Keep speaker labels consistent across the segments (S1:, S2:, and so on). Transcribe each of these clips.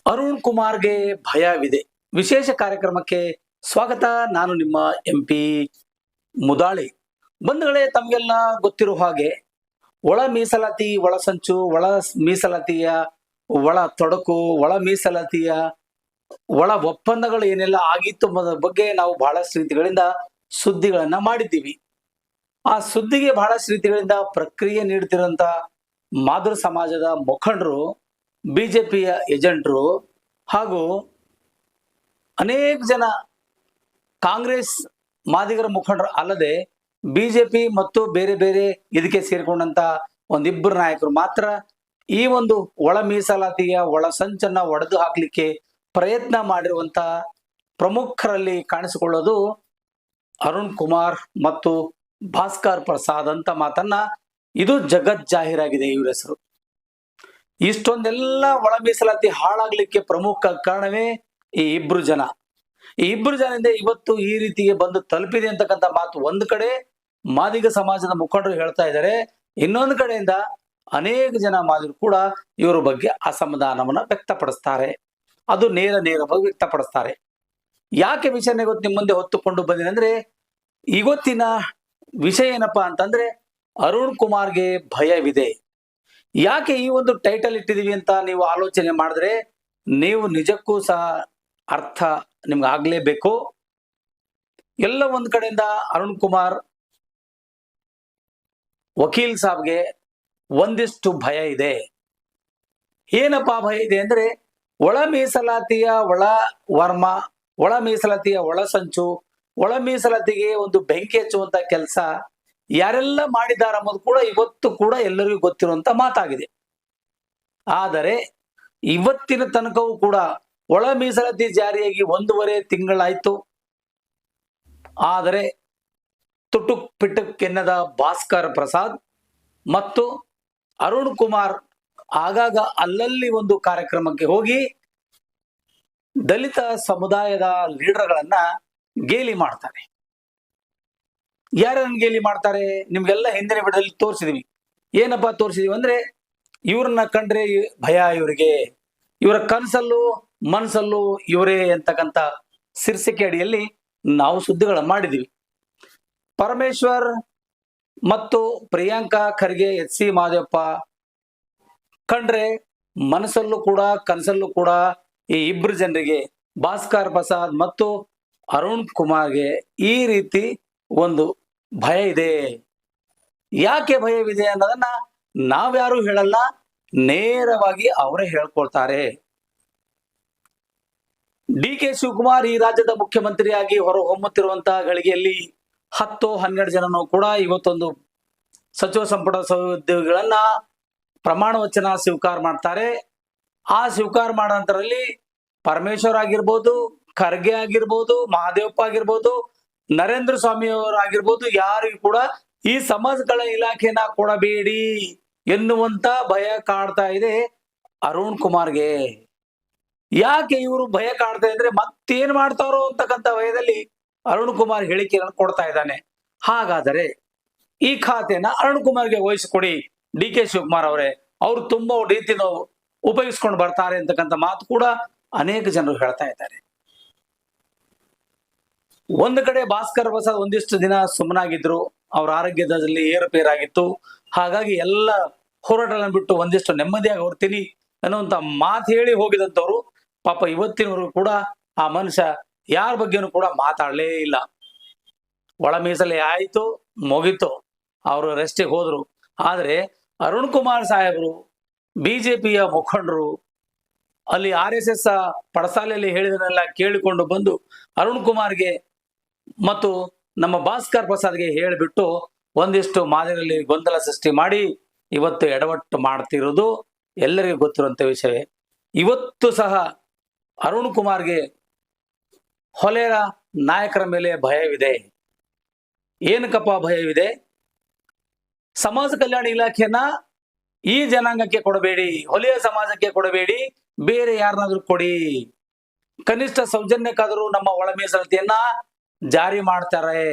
S1: ಅರುಣ್ ಕುಮಾರ್ಗೆ ಭಯವಿದೆ. ವಿಶೇಷ ಕಾರ್ಯಕ್ರಮಕ್ಕೆ ಸ್ವಾಗತ. ನಾನು ನಿಮ್ಮ MP ಮುದಾಳಿ. ಬಂಧುಗಳೇ, ತಮಗೆಲ್ಲ ಗೊತ್ತಿರುವ ಹಾಗೆ ಒಳ ಮೀಸಲಾತಿ, ಒಳ ಸಂಚು, ಒಳ ಮೀಸಲಾತಿಯ ಒಳ ತೊಡಕು, ಒಳ ಮೀಸಲಾತಿಯ ಒಳ ಒಪ್ಪಂದಗಳು ಏನೆಲ್ಲ ಆಗಿತ್ತು ಅನ್ನೋದ್ರ ಬಗ್ಗೆ ನಾವು ಬಹಳಷ್ಟು ರೀತಿಗಳಿಂದ ಸುದ್ದಿಗಳನ್ನ ಮಾಡಿದ್ದೀವಿ. ಆ ಸುದ್ದಿಗೆ ಬಹಳಷ್ಟು ರೀತಿಗಳಿಂದ ಪ್ರಕ್ರಿಯೆ ನೀಡುತ್ತಿರುವಂತ ಮಾಧುರ ಸಮಾಜದ ಮುಖಂಡರು, ಬಿಜೆಪಿಯ ಏಜೆಂಟರು ಹಾಗೂ ಅನೇಕ ಜನ ಕಾಂಗ್ರೆಸ್ ಮಾದಿಗರ ಮುಖಂಡರು ಅಲ್ಲದೆ ಬಿಜೆಪಿ ಮತ್ತು ಬೇರೆ ಬೇರೆ ಇದಕ್ಕೆ ಸೇರಿಕೊಂಡಂತ ಒಂದಿಬ್ಬರು ನಾಯಕರು ಮಾತ್ರ ಈ ಒಂದು ಒಳ ಮೀಸಲಾತಿಯ ಒಳ ಸಂಚನ್ನ ಒಡೆದು ಹಾಕ್ಲಿಕ್ಕೆ ಪ್ರಯತ್ನ ಮಾಡಿರುವಂತ ಪ್ರಮುಖರಲ್ಲಿ ಕಾಣಿಸಿಕೊಳ್ಳೋದು ಅರುಣ್ ಕುಮಾರ್ ಮತ್ತು ಭಾಸ್ಕರ್ ಪ್ರಸಾದ್ ಅಂತ ಮಾತನ್ನ ಇದು ಜಗತ್ ಜಾಹೀರಾಗಿದೆ ಇವ್ರ ಹೆಸರು. ಇಷ್ಟೊಂದೆಲ್ಲ ಒಳ ಮೀಸಲಾತಿ ಹಾಳಾಗ್ಲಿಕ್ಕೆ ಪ್ರಮುಖ ಕಾರಣವೇ ಈ ಇಬ್ರು ಜನ. ಈ ಇಬ್ರು ಜನದಿಂದ ಇವತ್ತು ಈ ರೀತಿಗೆ ಬಂದು ತಲುಪಿದೆ ಅಂತಕ್ಕಂಥ ಮಾತು ಒಂದು ಕಡೆ ಮಾದಿಗ ಸಮಾಜದ ಮುಖಂಡರು ಹೇಳ್ತಾ ಇದ್ದಾರೆ, ಇನ್ನೊಂದು ಕಡೆಯಿಂದ ಅನೇಕ ಜನ ಮಾದಿಗರು ಕೂಡ ಇವರ ಬಗ್ಗೆ ಅಸಮಾಧಾನವನ್ನ ವ್ಯಕ್ತಪಡಿಸ್ತಾರೆ. ಅದು ನೇರವಾಗಿ ವ್ಯಕ್ತಪಡಿಸ್ತಾರೆ. ಯಾಕೆ ವಿಷಯನೇ ಗೊತ್ತು ನಿಮ್ಮ ಮುಂದೆ ಹೊತ್ತುಕೊಂಡು ಬಂದಿದೆ ಅಂದ್ರೆ, ಇವತ್ತಿನ ವಿಷಯ ಏನಪ್ಪಾ ಅಂತಂದ್ರೆ ಅರುಣ್ ಕುಮಾರ್ಗೆ ಭಯವಿದೆ. ಯಾಕೆ ಈ ಒಂದು ಟೈಟಲ್ ಇಟ್ಟಿದೀವಿ ಅಂತ ನೀವು ಆಲೋಚನೆ ಮಾಡಿದ್ರೆ ನೀವು ನಿಜಕ್ಕೂ ಸಹ ಅರ್ಥ ನಿಮ್ಗೆ ಆಗ್ಲೇಬೇಕು. ಎಲ್ಲ ಒಂದ್ ಕಡೆಯಿಂದ ಅರುಣ್ ಕುಮಾರ್ ವಕೀಲ್ ಸಾಬ್ಗೆ ಒಂದಿಷ್ಟು ಭಯ ಇದೆ. ಏನಪ್ಪಾ ಭಯ ಇದೆ ಅಂದ್ರೆ, ಒಳ ಮೀಸಲಾತಿಯ ಒಳ ವರ್ಮ, ಒಳ ಮೀಸಲಾತಿಯ ಒಳ ಸಂಚು, ಒಳ ಮೀಸಲಾತಿಗೆ ಒಂದು ಬೆಂಕಿ ಹಚ್ಚುವಂತ ಕೆಲಸ ಯಾರೆಲ್ಲ ಮಾಡಿದ್ದಾರೆ ಅನ್ನೋದು ಕೂಡ ಇವತ್ತು ಕೂಡ ಎಲ್ಲರಿಗೂ ಗೊತ್ತಿರುವಂತ ಮಾತಾಗಿದೆ. ಆದರೆ ಇವತ್ತಿನ ತನಕವೂ ಕೂಡ ಒಳ ಮೀಸಲಾತಿ ಜಾರಿಯಾಗಿ 1.5 ತಿಂಗಳಾಯ್ತು. ಆದರೆ ತುಟುಕ್ ಪಿಟುಕೆನ್ನದ ಭಾಸ್ಕರ್ ಪ್ರಸಾದ್ ಮತ್ತು ಅರುಣ್ ಕುಮಾರ್ ಆಗಾಗ ಅಲ್ಲಲ್ಲಿ ಒಂದು ಕಾರ್ಯಕ್ರಮಕ್ಕೆ ಹೋಗಿ ದಲಿತ ಸಮುದಾಯದ ಲೀಡರ್ಗಳನ್ನ ಗೇಲಿ ಮಾಡ್ತಾರೆ. ಯಾರನ್ನ ಗೇಲಿ ಮಾಡ್ತಾರೆ ನಿಮ್ಗೆಲ್ಲ ಹಿಂದಿನ ವಿಡಿಯೋದಲ್ಲಿ ತೋರಿಸಿದೀವಿ. ಏನಪ್ಪಾ ತೋರಿಸಿದೀವಿ ಅಂದ್ರೆ, ಇವ್ರನ್ನ ಕಂಡ್ರೆ ಭಯ ಇವರಿಗೆ, ಇವರ ಕನಸಲ್ಲೂ ಮನಸ್ಸಲ್ಲೂ ಇವರೇ ಅಂತಕ್ಕಂಥ ಶೀರ್ಷಿಕೆ ಅಡಿಯಲ್ಲಿ ನಾವು ಸುದ್ದಿಗಳನ್ನ ಮಾಡಿದೀವಿ. ಪರಮೇಶ್ವರ್ ಮತ್ತು ಪ್ರಿಯಾಂಕಾ ಖರ್ಗೆ, HC ಮಾದೇವಪ್ಪ ಕಂಡ್ರೆ ಮನಸ್ಸಲ್ಲೂ ಕೂಡ ಕನಸಲ್ಲೂ ಕೂಡ ಈ ಇಬ್ರು ಜನರಿಗೆ, ಭಾಸ್ಕರ್ ಪ್ರಸಾದ್ ಮತ್ತು ಅರುಣ್ ಕುಮಾರ್ಗೆ ಈ ರೀತಿ ಒಂದು ಭಯ ಇದೆ. ಯಾಕೆ ಭಯವಿದೆ ಅನ್ನೋದನ್ನ ನಾವ್ಯಾರು ಹೇಳಲ್ಲ, ನೇರವಾಗಿ ಅವರೇ ಹೇಳ್ಕೊಳ್ತಾರೆ. DK ಶಿವಕುಮಾರ್ ಈ ರಾಜ್ಯದ ಮುಖ್ಯಮಂತ್ರಿಯಾಗಿ ಹೊರಹೊಮ್ಮುತ್ತಿರುವಂತಹ ಗಳಿಗೆಯಲ್ಲಿ 10-12 ಜನನು ಕೂಡ ಇವತ್ತೊಂದು ಸಚಿವ ಸಂಪುಟ ಉದ್ಯೋಗಿಗಳನ್ನ ಪ್ರಮಾಣ ವಚನ ಸ್ವೀಕಾರ ಮಾಡ್ತಾರೆ. ಆ ಸ್ವೀಕಾರ ಮಾಡೋ ನಂತರದಲ್ಲಿ ಪರಮೇಶ್ವರ್ ಆಗಿರ್ಬೋದು, ಖರ್ಗೆ ಆಗಿರ್ಬೋದು, ಮಹಾದೇವಪ್ಪ ಆಗಿರ್ಬೋದು, ನರೇಂದ್ರ ಸ್ವಾಮಿ ಅವರು ಆಗಿರ್ಬೋದು, ಯಾರಿಗೂ ಕೂಡ ಈ ಸಮಾಜಗಳ ಇಲಾಖೆನ ಕೊಡಬೇಡಿ ಎನ್ನುವಂತ ಭಯ ಕಾಡ್ತಾ ಇದೆ ಅರುಣ್ ಕುಮಾರ್ಗೆ. ಯಾಕೆ ಇವರು ಭಯ ಕಾಡ್ತಾ ಇದ್ರೆ ಮತ್ತೇನ್ ಮಾಡ್ತಾರೋ ಅಂತಕ್ಕಂಥ ಭಯದಲ್ಲಿ ಅರುಣ್ ಕುಮಾರ್ ಹೇಳಿಕೆಯನ್ನು ಕೊಡ್ತಾ ಇದ್ದಾನೆ. ಹಾಗಾದರೆ ಈ ಖಾತೆನ ಅರುಣ್ ಕುಮಾರ್ಗೆ ವಹಿಸಿಕೊಡಿ DK ಶಿವಕುಮಾರ್ ಅವರೇ, ಅವ್ರು ತುಂಬಾ ರೀತಿನ ಉಪಯೋಗಿಸ್ಕೊಂಡು ಬರ್ತಾರೆ ಅಂತಕ್ಕಂಥ ಮಾತು ಕೂಡ ಅನೇಕ ಜನರು ಹೇಳ್ತಾ ಇದ್ದಾರೆ. ಒಂದು ಕಡೆ ಭಾಸ್ಕರ್ ಪ್ರಸಾದ್ ಒಂದಿಷ್ಟು ದಿನ ಸುಮ್ಮನಾಗಿದ್ರು, ಅವ್ರ ಆರೋಗ್ಯದಲ್ಲಿ ಏರುಪೇರಾಗಿತ್ತು. ಹಾಗಾಗಿ ಎಲ್ಲ ಹೋರಾಟಗಳನ್ನು ಬಿಟ್ಟು ಒಂದಿಷ್ಟು ನೆಮ್ಮದಿಯಾಗಿ ಹೊರ್ತೀನಿ ಅನ್ನುವಂತ ಮಾತು ಹೇಳಿ ಹೋಗಿದಂತವ್ರು ಪಾಪ ಇವತ್ತಿನವರು ಕೂಡ ಆ ಮನುಷ್ಯ ಯಾರ ಬಗ್ಗೆನೂ ಕೂಡ ಮಾತಾಡಲೇ ಇಲ್ಲ. ಒಳ ಮೀಸಲೆ ಆಯ್ತು, ಮುಗಿತು, ಅವರು ರೆಸ್ಟಿಗೆ ಹೋದ್ರು. ಆದ್ರೆ ಅರುಣ್ ಕುಮಾರ್ ಸಾಹೇಬರು, ಬಿಜೆಪಿಯ ಮುಖಂಡರು ಅಲ್ಲಿ RSS ಪಡಸಾಲೆಯಲ್ಲಿ ಹೇಳಿದನ್ನೆಲ್ಲ ಕೇಳಿಕೊಂಡು ಬಂದು ಅರುಣ್ ಕುಮಾರ್ಗೆ ಮತ್ತು ನಮ್ಮ ಭಾಸ್ಕರ್ ಪ್ರಸಾದ್ಗೆ ಹೇಳಿಬಿಟ್ಟು ಒಂದಿಷ್ಟು ಮಾದರಿಯಲ್ಲಿ ಗೊಂದಲ ಸೃಷ್ಟಿ ಮಾಡಿ ಇವತ್ತು ಎಡವಟ್ಟು ಮಾಡ್ತಿರೋದು ಎಲ್ಲರಿಗೂ ಗೊತ್ತಿರುವಂತ ವಿಷಯವೇ. ಇವತ್ತು ಸಹ ಅರುಣ್ ಕುಮಾರ್ಗೆ ಹೊಲೆಯ ನಾಯಕರ ಮೇಲೆ ಭಯವಿದೆ. ಏನಕ್ಕಪ್ಪ ಭಯವಿದೆ? ಸಮಾಜ ಕಲ್ಯಾಣ ಇಲಾಖೆಯನ್ನ ಈ ಜನಾಂಗಕ್ಕೆ ಕೊಡಬೇಡಿ, ಹೊಲೆಯ ಸಮಾಜಕ್ಕೆ ಕೊಡಬೇಡಿ, ಬೇರೆ ಯಾರನ್ನಾದ್ರೂ ಕೊಡಿ, ಕನಿಷ್ಠ ಸೌಜನ್ಯಕ್ಕಾದರೂ ನಮ್ಮ ಒಳ ಮೀಸಲಾತಿಯನ್ನ ಜಾರಿ ಮಾಡ್ತಾರೆ.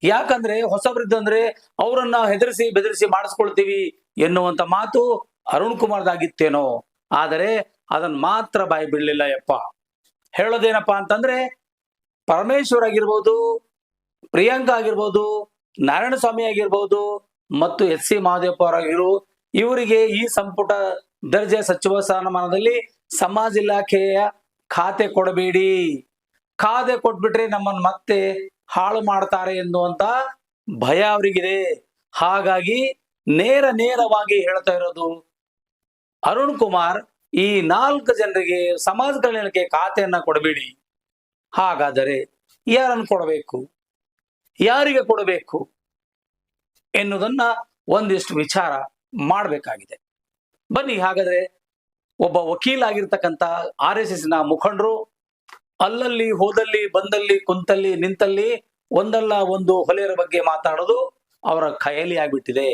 S1: ಯಾಕಂದ್ರೆ ಹೊಸಬ್ರಿದ್ದಂದ್ರೆ ಅವರನ್ನ ಹೆದರಿಸಿ ಬೆದರಿಸಿ ಮಾಡಿಸ್ಕೊಳ್ತೀವಿ ಎನ್ನುವಂತ ಮಾತು ಅರುಣ್ ಕುಮಾರ್ದಾಗಿತ್ತೇನೋ. ಆದರೆ ಅದನ್ನ ಮಾತ್ರ ಬಾಯಿ ಬಿಡಲಿಲ್ಲ ಯಪ್ಪ. ಹೇಳೋದೇನಪ್ಪಾ ಅಂತಂದ್ರೆ, ಪರಮೇಶ್ವರ್ ಆಗಿರ್ಬೋದು, ಪ್ರಿಯಾಂಕಾ ಆಗಿರ್ಬೋದು, ನಾರಾಯಣ ಸ್ವಾಮಿ ಆಗಿರ್ಬೋದು ಮತ್ತು ಎಸ್.ಸಿ. ಮಹದೇವಪ್ಪ ಅವರಾಗಿರು, ಇವರಿಗೆ ಈ ಸಂಪುಟ ದರ್ಜೆ ಸಚಿವ ಸ್ಥಾನಮಾನದಲ್ಲಿ ಸಮಾಜ ಇಲಾಖೆಯ ಖಾತೆ ಕೊಡಬೇಡಿ. ಖಾತೆ ಕೊಟ್ಬಿಟ್ರೆ ನಮ್ಮನ್ನು ಮತ್ತೆ ಹಾಳು ಮಾಡ್ತಾರೆ ಎನ್ನುವಂತ ಭಯ ಅವರಿಗಿದೆ. ಹಾಗಾಗಿ ನೇರವಾಗಿ ಹೇಳ್ತಾ ಇರೋದು, ಅರುಣ್ ಕುಮಾರ್ ಈ 4 ಜನರಿಗೆ ಸಮಾಜ ಕಲ್ಯಾಣಕ್ಕೆ ಖಾತೆಯನ್ನ ಕೊಡಬೇಡಿ. ಹಾಗಾದರೆ ಯಾರನ್ನು ಕೊಡಬೇಕು, ಯಾರಿಗೆ ಕೊಡಬೇಕು ಎನ್ನುವುದನ್ನ ಒಂದಿಷ್ಟು ವಿಚಾರ ಮಾಡಬೇಕಾಗಿದೆ. ಬನ್ನಿ ಹಾಗಾದ್ರೆ, ಒಬ್ಬ ವಕೀಲ ಆಗಿರ್ತಕ್ಕಂಥ RSS ನ ಮುಖಂಡರು ಅಲ್ಲಲ್ಲಿ ಹೋದಲ್ಲಿ ಬಂದಲ್ಲಿ ಕುಂತಲ್ಲಿ ನಿಂತಲ್ಲಿ ಒಂದಲ್ಲ ಒಂದು ಹೊಲೆಯರ ಬಗ್ಗೆ ಮಾತಾಡೋದು ಅವರ ಕೈಯಲ್ಲಿ ಆಗ್ಬಿಟ್ಟಿದೆ.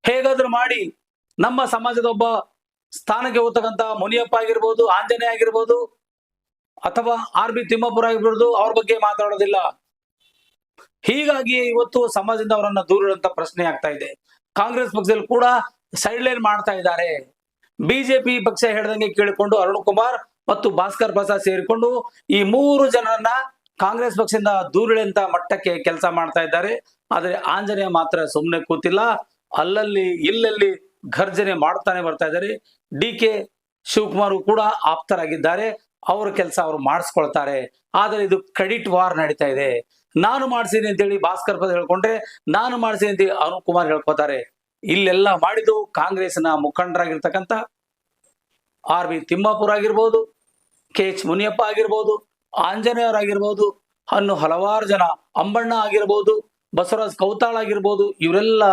S1: ಹೇಗಾದ್ರೂ ಮಾಡಿ ನಮ್ಮ ಸಮಾಜದ ಒಬ್ಬ ಸ್ಥಾನಕ್ಕೆ ಹೋಗ್ತಕ್ಕಂಥ ಮುನಿಯಪ್ಪ ಆಗಿರ್ಬೋದು, ಆಂಜನೇಯ ಆಗಿರ್ಬೋದು, ಅಥವಾ RB ತಿಮ್ಮಾಪುರ ಆಗಿರ್ಬೋದು, ಅವ್ರ ಬಗ್ಗೆ ಮಾತಾಡೋದಿಲ್ಲ. ಹೀಗಾಗಿ ಇವತ್ತು ಸಮಾಜದಿಂದ ಅವರನ್ನ ದೂರಿಡುವಂತ ಪ್ರಶ್ನೆ ಆಗ್ತಾ ಇದೆ. ಕಾಂಗ್ರೆಸ್ ಪಕ್ಷದಲ್ಲಿ ಕೂಡ ಸೈಡ್ ಲೈನ್ ಮಾಡ್ತಾ ಇದ್ದಾರೆ. ಬಿಜೆಪಿ ಪಕ್ಷ ಹೇಳ್ದಂಗೆ ಕೇಳಿಕೊಂಡು ಅರುಣ್ ಕುಮಾರ್ ಮತ್ತು ಭಾಸ್ಕರ್ ಪ್ರಸಾದ್ ಸೇರಿಕೊಂಡು ಈ 3 ಜನರನ್ನ ಕಾಂಗ್ರೆಸ್ ಪಕ್ಷದಿಂದ ದೂರಿಡುವಂತ ಮಟ್ಟಕ್ಕೆ ಕೆಲಸ ಮಾಡ್ತಾ ಇದ್ದಾರೆ. ಆದ್ರೆ ಆಂಜನೇಯ ಮಾತ್ರ ಸುಮ್ಮನೆ ಕೂತಿಲ್ಲ, ಅಲ್ಲಲ್ಲಿ ಇಲ್ಲಲ್ಲಿ ಘರ್ಜನೆ ಮಾಡ್ತಾನೆ ಬರ್ತಾ ಇದ್ದಾರೆ. DK ಶಿವಕುಮಾರ್ ಕೂಡ ಆಪ್ತರಾಗಿದ್ದಾರೆ, ಅವ್ರ ಕೆಲಸ ಅವ್ರು ಮಾಡಿಸ್ಕೊಳ್ತಾರೆ. ಆದ್ರೆ ಇದು ಕ್ರೆಡಿಟ್ ವಾರ್ ನಡೀತಾ ಇದೆ. ನಾನು ಮಾಡಿಸಿನಿ ಅಂತೇಳಿ ಭಾಸ್ಕರ್ ಪ್ರಸಾದ್ ಹೇಳ್ಕೊಂಡ್ರೆ, ನಾನು ಮಾಡಿಸಿನಿ ಅಂತ ಅರುಣ್ ಕುಮಾರ್ ಹೇಳ್ಕೊತಾರೆ. ಇಲ್ಲೆಲ್ಲ ಮಾಡಿದ್ದು ಕಾಂಗ್ರೆಸ್ನ ಮುಖಂಡರಾಗಿರ್ತಕ್ಕಂಥ RB ತಿಮ್ಮಾಪುರ ಆಗಿರ್ಬೋದು, KH ಮುನಿಯಪ್ಪ ಆಗಿರ್ಬೋದು, ಆಂಜನೇಯವರಾಗಿರ್ಬೋದು, ಅನ್ನು ಹಲವಾರು ಜನ, ಅಂಬಣ್ಣ ಆಗಿರ್ಬೋದು, ಬಸವರಾಜ್ ಕೌತಾಳ್ ಆಗಿರ್ಬೋದು, ಇವರೆಲ್ಲ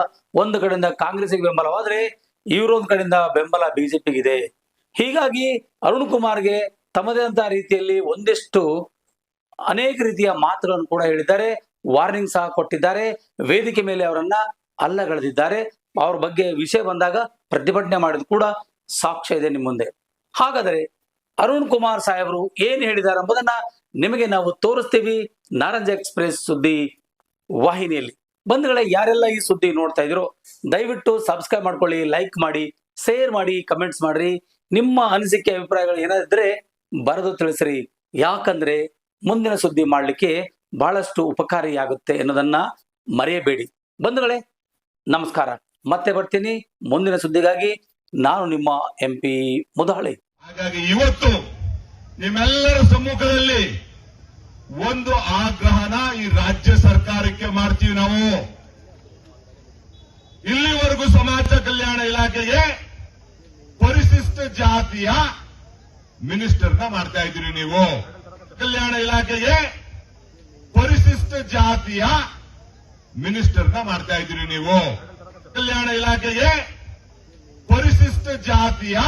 S1: ಒಂದು ಕಡೆಯಿಂದ ಕಾಂಗ್ರೆಸ್ಗೆ ಬೆಂಬಲವಾದ್ರೆ ಇವರೊಂದು ಕಡೆಯಿಂದ ಬೆಂಬಲ ಬಿಜೆಪಿಗಿದೆ. ಹೀಗಾಗಿ ಅರುಣ್ ಕುಮಾರ್ಗೆ ತಮ್ಮದೇ ಅಂತ ರೀತಿಯಲ್ಲಿ ಒಂದಿಷ್ಟು ಅನೇಕ ರೀತಿಯ ಮಾತುಗಳನ್ನು ಕೂಡ ಹೇಳಿದ್ದಾರೆ, ವಾರ್ನಿಂಗ್ ಸಹ ಕೊಟ್ಟಿದ್ದಾರೆ, ವೇದಿಕೆ ಮೇಲೆ ಅವರನ್ನ ಅಲ್ಲಗಳೆದಿದ್ದಾರೆ. ಅವ್ರ ಬಗ್ಗೆ ವಿಷಯ ಬಂದಾಗ ಪ್ರತಿಭಟನೆ ಮಾಡಿದ ಕೂಡ ಸಾಕ್ಷ್ಯ ಇದೆ ನಿಮ್ಮ ಮುಂದೆ. ಹಾಗಾದರೆ ಅರುಣ್ ಕುಮಾರ್ ಸಾಹೇಬರು ಏನ್ ಹೇಳಿದ್ದಾರೆ ಎಂಬುದನ್ನ ನಿಮಗೆ ನಾವು ತೋರಿಸ್ತೀವಿ ನಾರಂಜ ಎಕ್ಸ್ಪ್ರೆಸ್ ಸುದ್ದಿ ವಾಹಿನಿಯಲ್ಲಿ. ಬಂಧುಗಳೇ, ಯಾರೆಲ್ಲ ಈ ಸುದ್ದಿ ನೋಡ್ತಾ ಇದ್ರು ದಯವಿಟ್ಟು ಸಬ್ಸ್ಕ್ರೈಬ್ ಮಾಡ್ಕೊಳ್ಳಿ, ಲೈಕ್ ಮಾಡಿ, ಶೇರ್ ಮಾಡಿ, ಕಮೆಂಟ್ಸ್ ಮಾಡ್ರಿ. ನಿಮ್ಮ ಅನಿಸಿಕೆ ಅಭಿಪ್ರಾಯಗಳು ಏನಾದ್ರೆ ಬರೆದು ತಿಳಿಸ್ರಿ. ಯಾಕಂದ್ರೆ ಮುಂದಿನ ಸುದ್ದಿ ಮಾಡ್ಲಿಕ್ಕೆ ಬಹಳಷ್ಟು ಉಪಕಾರಿಯಾಗುತ್ತೆ ಎನ್ನುವುದನ್ನ ಮರೆಯಬೇಡಿ. ಬಂಧುಗಳೇ, ನಮಸ್ಕಾರ. ಮತ್ತೆ ಬರ್ತೀನಿ ಮುಂದಿನ ಸುದ್ದಿಗಾಗಿ. ನಾನು ನಿಮ್ಮ MP ಮುದಹಳ್ಳಿ.
S2: ಹಾಗಾಗಿ ಇವತ್ತು ನಿಮ್ಮೆಲ್ಲರ ಸಮ್ಮುಖದಲ್ಲಿ ಒಂದು ಆಗ್ರಹನ ಈ ರಾಜ್ಯ ಸರ್ಕಾರಕ್ಕೆ ಮಾಡ್ತೀವಿ ನಾವು. ಇಲ್ಲಿವರೆಗೂ ಸಮಾಜ ಕಲ್ಯಾಣ ಇಲಾಖೆಗೆ ಪರಿಶಿಷ್ಟ ಜಾತಿಯ ಮಿನಿಸ್ಟರ್ನ ಮಾಡ್ತಾ ಇದ್ದೀರಿ ನೀವು. ಕಲ್ಯಾಣ ಇಲಾಖೆಗೆ ಪರಿಶಿಷ್ಟ ಜಾತಿಯ ಮಿನಿಸ್ಟರ್ನ ಮಾಡ್ತಾ ಇದ್ದೀರಿ ನೀವು. ಕಲ್ಯಾಣ ಇಲಾಖೆಗೆ ಪರಿಶಿಷ್ಟ ಜಾತಿಯ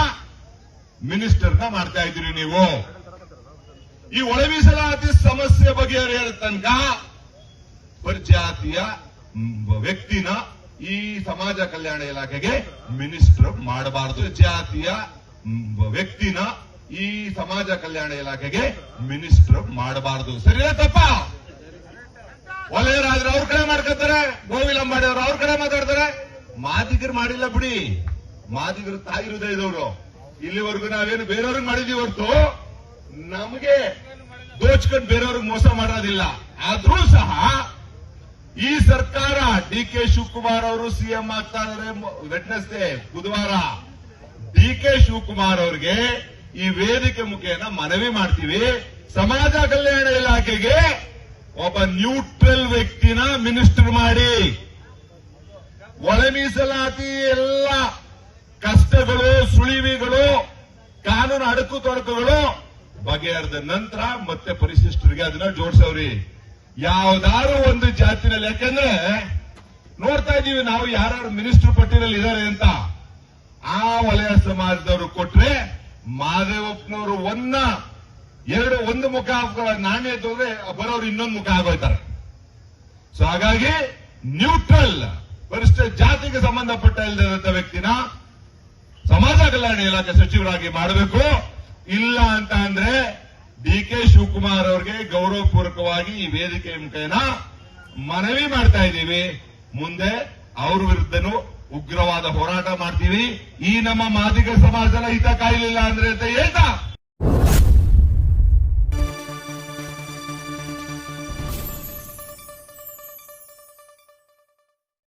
S2: ಮಿನಿಸ್ಟರ್ನ ಮಾಡ್ತಾ ಇದ್ದೀರಿ ನೀವು. ಈ ಒಳ ಮೀಸಲಾತಿ ಸಮಸ್ಯೆ ಬಗೆಹರಿಯ ತನಕ ಪರಿಜಾತಿಯ ವ್ಯಕ್ತಿನ ಈ ಸಮಾಜ ಕಲ್ಯಾಣ ಇಲಾಖೆಗೆ ಮಿನಿಸ್ಟರ್ ಮಾಡಬಾರದು. ಜಾತಿಯ ವ್ಯಕ್ತಿನ ಈ ಸಮಾಜ ಕಲ್ಯಾಣ ಇಲಾಖೆಗೆ ಮಿನಿಸ್ಟರ್ ಮಾಡಬಾರದು. ಸರಿಯಾ ತಪ್ಪ? ಒಲೆಯರಾದ್ರೆ ಅವ್ರ ಕಡೆ ಮಾಡ್ಕೊತಾರೆ, ಗೋವಿಲಂ ಮಾಡಿದವರು ಅವ್ರ ಕಡೆ ಮಾತಾಡ್ತಾರೆ. ಮಾದಿಗರು ಮಾಡಿಲ್ಲ ಬಿಡಿ, ಮಾದಿಗರು ತಾಯಿ ಹೃದಯದವರು. ಇಲ್ಲಿವರೆಗೂ ನಾವೇನು ಬೇರೆಯವ್ರಿಗೆ ಮಾಡಿದೀವಿ ಹೊರತು ನಮಗೆ ದೋಚ್ಕೊಂಡು ಬೇರೆಯವ್ರಿಗೆ ಮೋಸ ಮಾಡೋದಿಲ್ಲ. ಆದ್ರೂ ಸಹ ಈ ಸರ್ಕಾರ DK ಶಿವಕುಮಾರ್ ಅವರು CM ಆಗ್ತಾ ಇದ್ದಾರೆ. ವೆಡ್ನೆಸ್ಡೇ ಬುಧವಾರ DK ಶಿವಕುಮಾರ್ ಅವರಿಗೆ ಈ ವೇದಿಕೆ ಮುಖೇನ ಮನವಿ ಮಾಡ್ತೀವಿ, ಸಮಾಜ ಕಲ್ಯಾಣ ಇಲಾಖೆಗೆ ಒಬ್ಬ ನ್ಯೂಟ್ರಲ್ ವ್ಯಕ್ತಿನ ಮಿನಿಸ್ಟರ್ ಮಾಡಿ. ಒಳ ಮೀಸಲಾತಿ ಎಲ್ಲ ಕಷ್ಟಗಳು, ಸುಳಿವಿಗಳು, ಕಾನೂನು ಅಡಕು ತೊಡಕುಗಳು ಬಗೆಹರಿದ ನಂತರ ಮತ್ತೆ ಪರಿಶಿಷ್ಟರಿಗೆ ಅದನ್ನ ಜೋಡಿಸವ್ರಿ. ಯಾವ್ದಾದ್ರು ಒಂದು ಜಾತಿನಲ್ಲಿ, ಯಾಕೆಂದ್ರೆ ನೋಡ್ತಾ ಇದೀವಿ ನಾವು ಯಾರು ಮಿನಿಸ್ಟರ್ ಪಟ್ಟಿನಲ್ಲಿ ಇದ್ದಾರೆ ಅಂತ. ಆ ವಲಯ ಸಮಾಜದವರು ಕೊಟ್ರೆ ಮಾದೇವಪ್ಪನವರು ಒಂದು ಮುಖ ನಾಣ್ಯ ತೋದ್ರೆ ಬರೋರು ಇನ್ನೊಂದು ಮುಖ ಆಗೋಯ್ತಾರೆ. ಸೊ ಹಾಗಾಗಿ ನ್ಯೂಟ್ರಲ್ ಪರಿಷ್ಠ ಜಾತಿಗೆ ಸಂಬಂಧಪಟ್ಟ ಇಲ್ಲದಂತ ವ್ಯಕ್ತಿನ ಸಮಾಜ ಕಲ್ಯಾಣ ಇಲಾಖೆ ಸಚಿವರಾಗಿ ಮಾಡಬೇಕು. ಇಲ್ಲ ಅಂತ ಅಂದ್ರೆ DK ಶಿವಕುಮಾರ್ ಅವರಿಗೆ ಗೌರವಪೂರ್ವಕವಾಗಿ ಈ ವೇದಿಕೆ ಮುಖೇನ ಮನವಿ ಮಾಡ್ತಾ ಇದ್ದೀವಿ. ಮುಂದೆ ಅವ್ರ ವಿರುದ್ಧನೂ ಉಗ್ರವಾದ ಹೋರಾಟ ಮಾಡ್ತೀವಿ. ಈ ನಮ್ಮ ಮಾದಿಗ ಸಮಾಜದ ಹಿತ ಕಾಯಲಿಲ್ಲ ಅಂದ್ರೆ ಅಂತ